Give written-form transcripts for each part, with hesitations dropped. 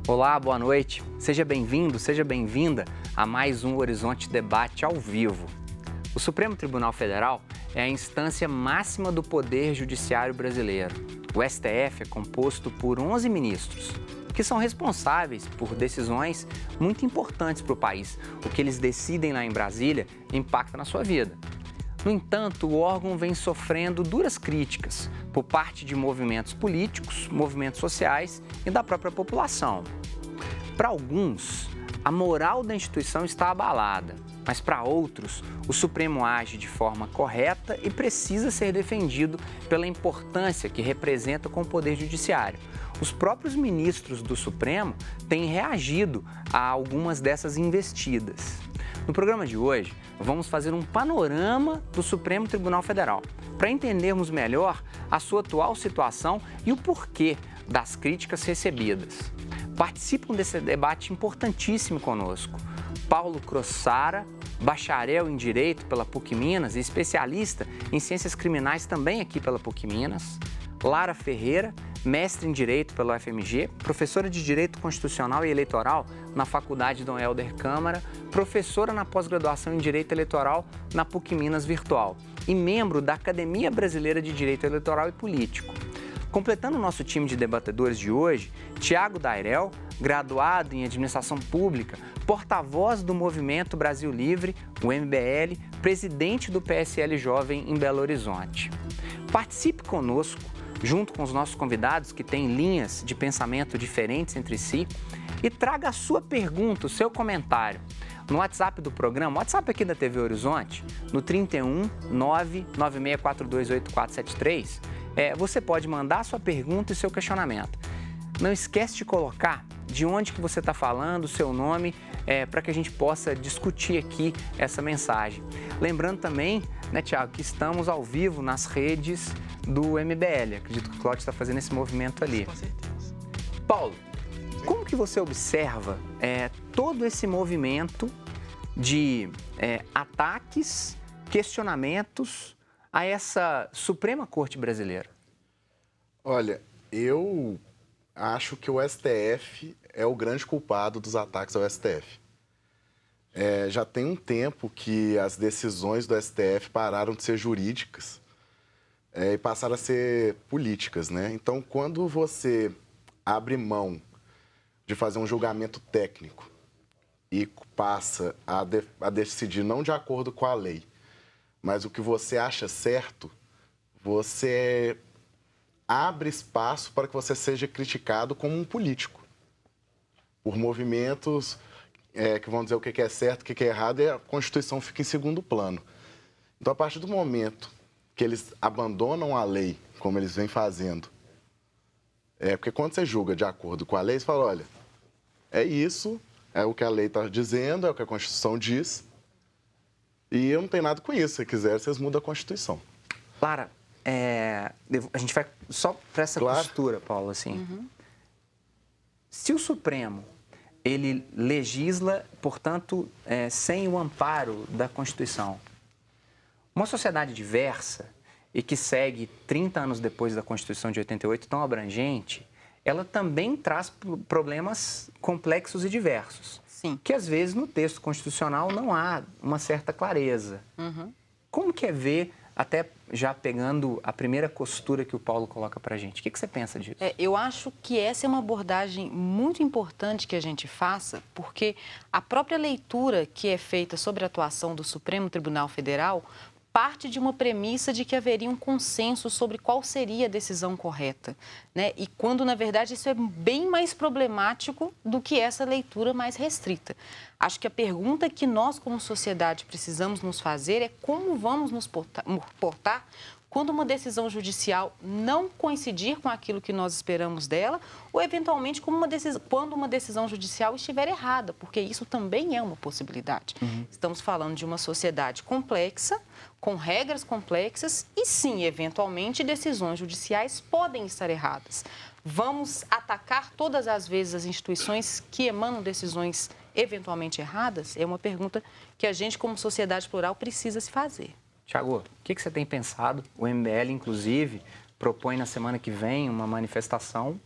Olá, boa noite. Seja bem-vindo, seja bem-vinda a mais um Horizonte Debate ao vivo. O Supremo Tribunal Federal é a instância máxima do Poder Judiciário brasileiro. O STF é composto por 11 ministros, que são responsáveis por decisões muito importantes para o país. O que eles decidem lá em Brasília impacta na sua vida. No entanto, o órgão vem sofrendo duras críticas por parte de movimentos políticos, movimentos sociais e da própria população. Para alguns, a moral da instituição está abalada, mas para outros, o Supremo age de forma correta e precisa ser defendido pela importância que representa com o Poder Judiciário. Os próprios ministros do Supremo têm reagido a algumas dessas investidas. No programa de hoje, vamos fazer um panorama do Supremo Tribunal Federal, para entendermos melhor a sua atual situação e o porquê das críticas recebidas. Participam desse debate importantíssimo conosco Paulo Crossara, bacharel em Direito pela PUC Minas e especialista em Ciências Criminais também aqui pela PUC Minas, Lara Ferreira, mestre em Direito pela UFMG, professora de Direito Constitucional e Eleitoral na Faculdade Dom Helder Câmara, professora na pós-graduação em Direito Eleitoral na PUC Minas Virtual e membro da Academia Brasileira de Direito Eleitoral e Político. Completando o nosso time de debatedores de hoje, Tiago Dairel, graduado em Administração Pública, porta-voz do Movimento Brasil Livre, o MBL, presidente do PSL Jovem em Belo Horizonte. Participe conosco, junto com os nossos convidados que têm linhas de pensamento diferentes entre si, e traga a sua pergunta, o seu comentário no WhatsApp do programa, WhatsApp aqui da TV Horizonte, no 31 996428473. Você pode mandar a sua pergunta e seu questionamento. Não esquece de colocar de onde que você está falando, o seu nome, para que a gente possa discutir aqui essa mensagem. Lembrando também, né, Tiago, que estamos ao vivo nas redes do MBL. Acredito que o Cláudio está fazendo esse movimento ali. Com certeza. Paulo, como que você observa todo esse movimento de ataques, questionamentos a essa Suprema Corte Brasileira? Olha, eu acho que o STF é o grande culpado dos ataques ao STF. Já tem um tempo que as decisões do STF pararam de ser jurídicas e passaram a ser políticas, né? Então, quando você abre mão de fazer um julgamento técnico e passa a decidir não de acordo com a lei, mas o que você acha certo, você abre espaço para que você seja criticado como um político por movimentos que vão dizer o que é certo, o que é errado, e a Constituição fica em segundo plano. Então, a partir do momento que eles abandonam a lei, como eles vêm fazendo, porque quando você julga de acordo com a lei, você fala, olha, é isso, é o que a lei está dizendo, é o que a Constituição diz, e eu não tenho nada com isso. Se quiser, vocês mudam a Constituição. Lara, a gente vai só para essa costura, Paulo, assim. Uhum. Se o Supremo, ele legisla, portanto, sem o amparo da Constituição, uma sociedade diversa e que segue 30 anos depois da Constituição de 88, tão abrangente, ela também traz problemas complexos e diversos. Sim. Que, às vezes, no texto constitucional não há uma certa clareza. Uhum. Como que é ver, até já pegando a primeira costura que o Paulo coloca para a gente, o que você pensa disso? Eu acho que essa é uma abordagem muito importante que a gente faça, porque a própria leitura que é feita sobre a atuação do Supremo Tribunal Federal parte de uma premissa de que haveria um consenso sobre qual seria a decisão correta, né? E quando, na verdade, isso é bem mais problemático do que essa leitura mais restrita. Acho que a pergunta que nós, como sociedade, precisamos nos fazer é como vamos nos portar quando uma decisão judicial não coincidir com aquilo que nós esperamos dela, ou, eventualmente, quando uma decisão judicial estiver errada, porque isso também é uma possibilidade. Uhum. Estamos falando de uma sociedade complexa, com regras complexas, e sim, eventualmente, decisões judiciais podem estar erradas. Vamos atacar todas as vezes as instituições que emanam decisões eventualmente erradas? É uma pergunta que a gente, como sociedade plural, precisa se fazer. Tiago, o que você tem pensado? O MBL, inclusive, propõe na semana que vem uma manifestação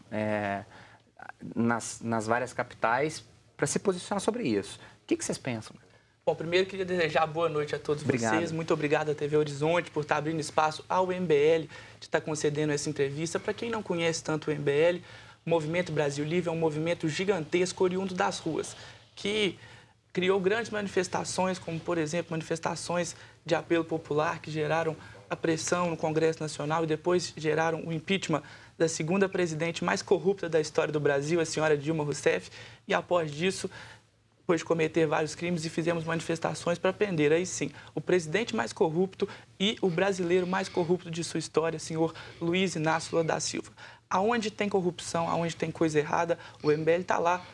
nas várias capitais para se posicionar sobre isso. O que vocês pensam? Bom, primeiro queria desejar boa noite a todos vocês. Muito obrigado à TV Horizonte por estar abrindo espaço ao MBL, de estar concedendo essa entrevista. Para quem não conhece tanto o MBL, o Movimento Brasil Livre é um movimento gigantesco oriundo das ruas, que criou grandes manifestações, como, por exemplo, manifestações de apelo popular que geraram a pressão no Congresso Nacional e depois geraram o impeachment da segunda presidente mais corrupta da história do Brasil, a senhora Dilma Rousseff, e após disso, depois de cometer vários crimes, e fizemos manifestações para prender, aí sim, o presidente mais corrupto e o brasileiro mais corrupto de sua história, senhor Luiz Inácio Lula da Silva. Aonde tem corrupção, aonde tem coisa errada, o MBL está lá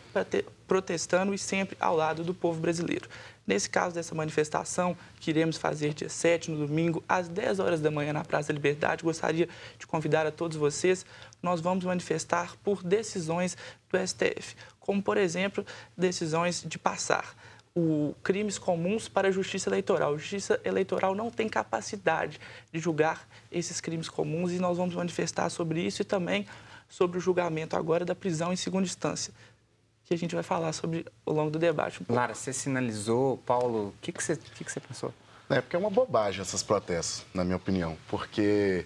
protestando e sempre ao lado do povo brasileiro. Nesse caso dessa manifestação, que iremos fazer dia 7, no domingo, às 10 horas da manhã, na Praça da Liberdade, gostaria de convidar a todos vocês. Nós vamos manifestar por decisões do STF, como, por exemplo, decisões de passar crimes comuns para a Justiça Eleitoral. A Justiça Eleitoral não tem capacidade de julgar esses crimes comuns e nós vamos manifestar sobre isso e também sobre o julgamento agora da prisão em segunda instância, que a gente vai falar sobre ao longo do debate. Lara, você sinalizou, Paulo, o que você pensou? É porque é uma bobagem esses protestos, na minha opinião, porque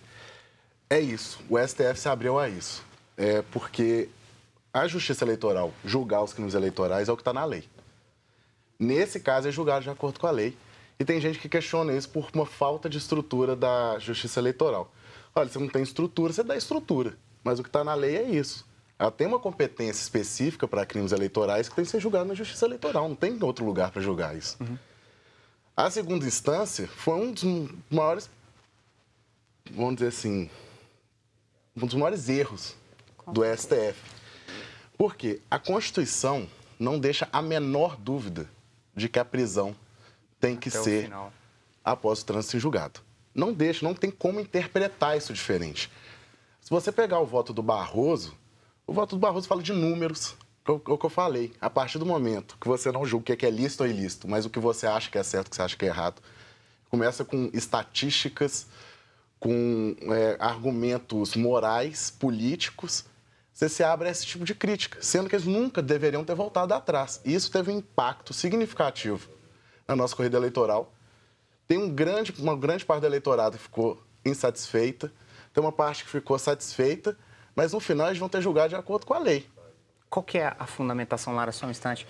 é isso, o STF se abriu a isso. É porque a Justiça Eleitoral julgar os crimes eleitorais é o que está na lei. Nesse caso, é julgado de acordo com a lei. E tem gente que questiona isso por uma falta de estrutura da Justiça Eleitoral. Olha, você não tem estrutura, você dá estrutura. Mas o que está na lei é isso. Ela tem uma competência específica para crimes eleitorais que tem que ser julgado na Justiça Eleitoral. Não tem outro lugar para julgar isso. A segunda instância foi um dos maiores, vamos dizer assim, um dos maiores erros do STF. Porque a Constituição não deixa a menor dúvida de que a prisão tem que ser após o trânsito em julgado. Não deixa, não tem como interpretar isso diferente. Se você pegar o voto do Barroso fala de números, o que eu falei. A partir do momento que você não julga o que é lícito ou ilícito, mas o que você acha que é certo, o que você acha que é errado, começa com estatísticas, com argumentos morais, políticos, você se abre a esse tipo de crítica, sendo que eles nunca deveriam ter voltado atrás. E isso teve um impacto significativo na nossa corrida eleitoral. Tem uma grande parte do eleitorado que ficou insatisfeita, tem uma parte que ficou satisfeita, mas no final eles vão ter julgado de acordo com a lei. Qual que é a fundamentação, Lara, só um instante,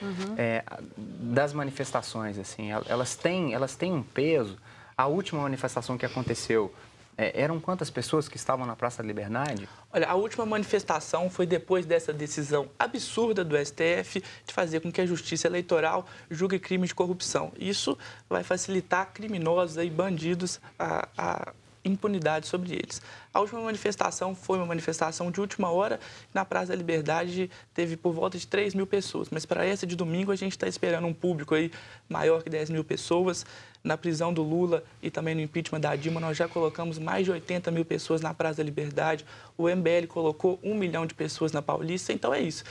das manifestações? Assim, elas têm um peso. A última manifestação que aconteceu, eram quantas pessoas que estavam na Praça da Liberdade? Olha, a última manifestação foi depois dessa decisão absurda do STF de fazer com que a Justiça Eleitoral julgue crimes de corrupção. Isso vai facilitar criminosos e bandidos a impunidade sobre eles. A última manifestação foi uma manifestação de última hora. Na Praça da Liberdade teve por volta de 3 mil pessoas. Mas para essa de domingo a gente está esperando um público aí maior que 10 mil pessoas. Na prisão do Lula e também no impeachment da Dilma, nós já colocamos mais de 80 mil pessoas na Praça da Liberdade. O MBL colocou 1 milhão de pessoas na Paulista. Então é isso.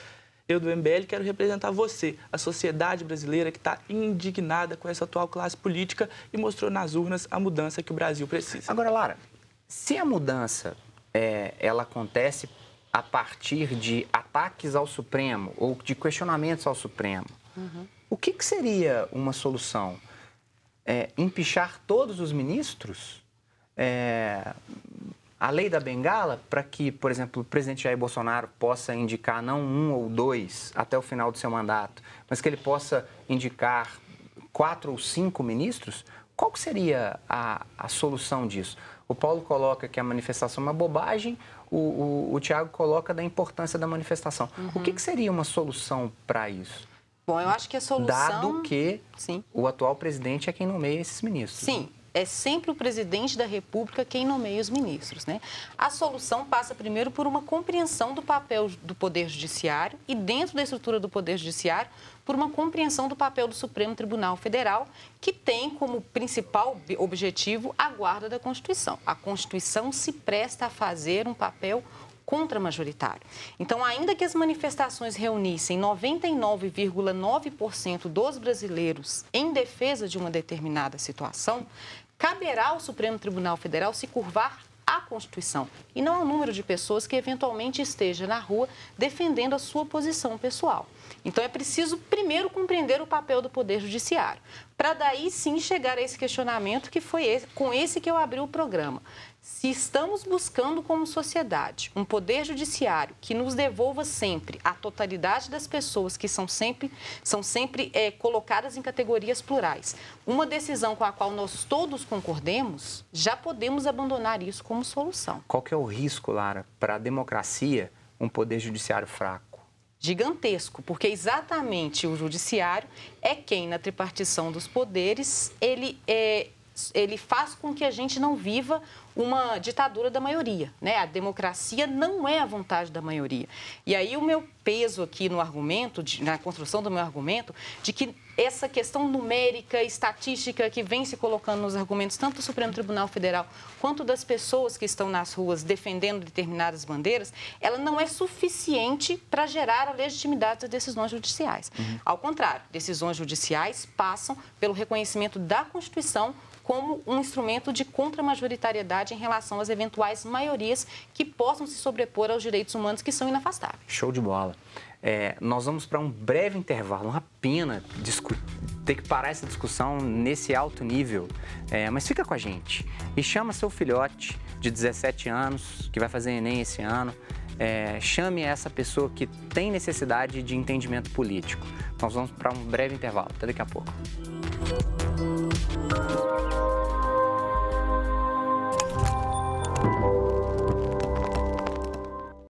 Eu, do MBL, quero representar você, a sociedade brasileira que está indignada com essa atual classe política e mostrou nas urnas a mudança que o Brasil precisa. Agora, Lara, se a mudança ela acontece a partir de ataques ao Supremo ou de questionamentos ao Supremo, o que seria uma solução? Empichar todos os ministros? A lei da bengala, para que, por exemplo, o presidente Jair Bolsonaro possa indicar não 1 ou 2 até o final do seu mandato, mas que ele possa indicar 4 ou 5 ministros? Qual que seria a solução disso? O Paulo coloca que a manifestação é uma bobagem, o Tiago coloca da importância da manifestação. O que seria uma solução para isso? Bom, eu acho que a solução... Dado que o atual presidente é quem nomeia esses ministros. Sim. É sempre o presidente da República quem nomeia os ministros, né? A solução passa primeiro por uma compreensão do papel do Poder Judiciário e, dentro da estrutura do Poder Judiciário, por uma compreensão do papel do Supremo Tribunal Federal, que tem como principal objetivo a guarda da Constituição. A Constituição se presta a fazer um papel contra-majoritário. Então, ainda que as manifestações reunissem 99,9% dos brasileiros em defesa de uma determinada situação, caberá ao Supremo Tribunal Federal se curvar à Constituição e não ao número de pessoas que eventualmente esteja na rua defendendo a sua posição pessoal. Então, é preciso primeiro compreender o papel do Poder Judiciário, para daí sim chegar a esse questionamento que foi com esse que eu abri o programa. Se estamos buscando como sociedade um Poder Judiciário que nos devolva sempre a totalidade das pessoas que são sempre colocadas em categorias plurais, uma decisão com a qual nós todos concordemos, já podemos abandonar isso como solução. Qual que é o risco, Lara, para a democracia, um Poder Judiciário fraco? Gigantesco, porque exatamente o judiciário é quem, na tripartição dos poderes, ele faz com que a gente não viva uma ditadura da maioria, né? A democracia não é a vontade da maioria. E aí o meu peso aqui no argumento, na construção do meu argumento, de que essa questão numérica, estatística que vem se colocando nos argumentos tanto do Supremo Tribunal Federal quanto das pessoas que estão nas ruas defendendo determinadas bandeiras, ela não é suficiente para gerar a legitimidade das decisões judiciais. Ao contrário, decisões judiciais passam pelo reconhecimento da Constituição como um instrumento de contramajoritariedade em relação às eventuais maiorias que possam se sobrepor aos direitos humanos que são inafastáveis. Show de bola. Nós vamos para um breve intervalo, uma pena ter que parar essa discussão nesse alto nível, mas fica com a gente e chama seu filhote de 17 anos, que vai fazer Enem esse ano, chame essa pessoa que tem necessidade de entendimento político. Nós vamos para um breve intervalo, até daqui a pouco.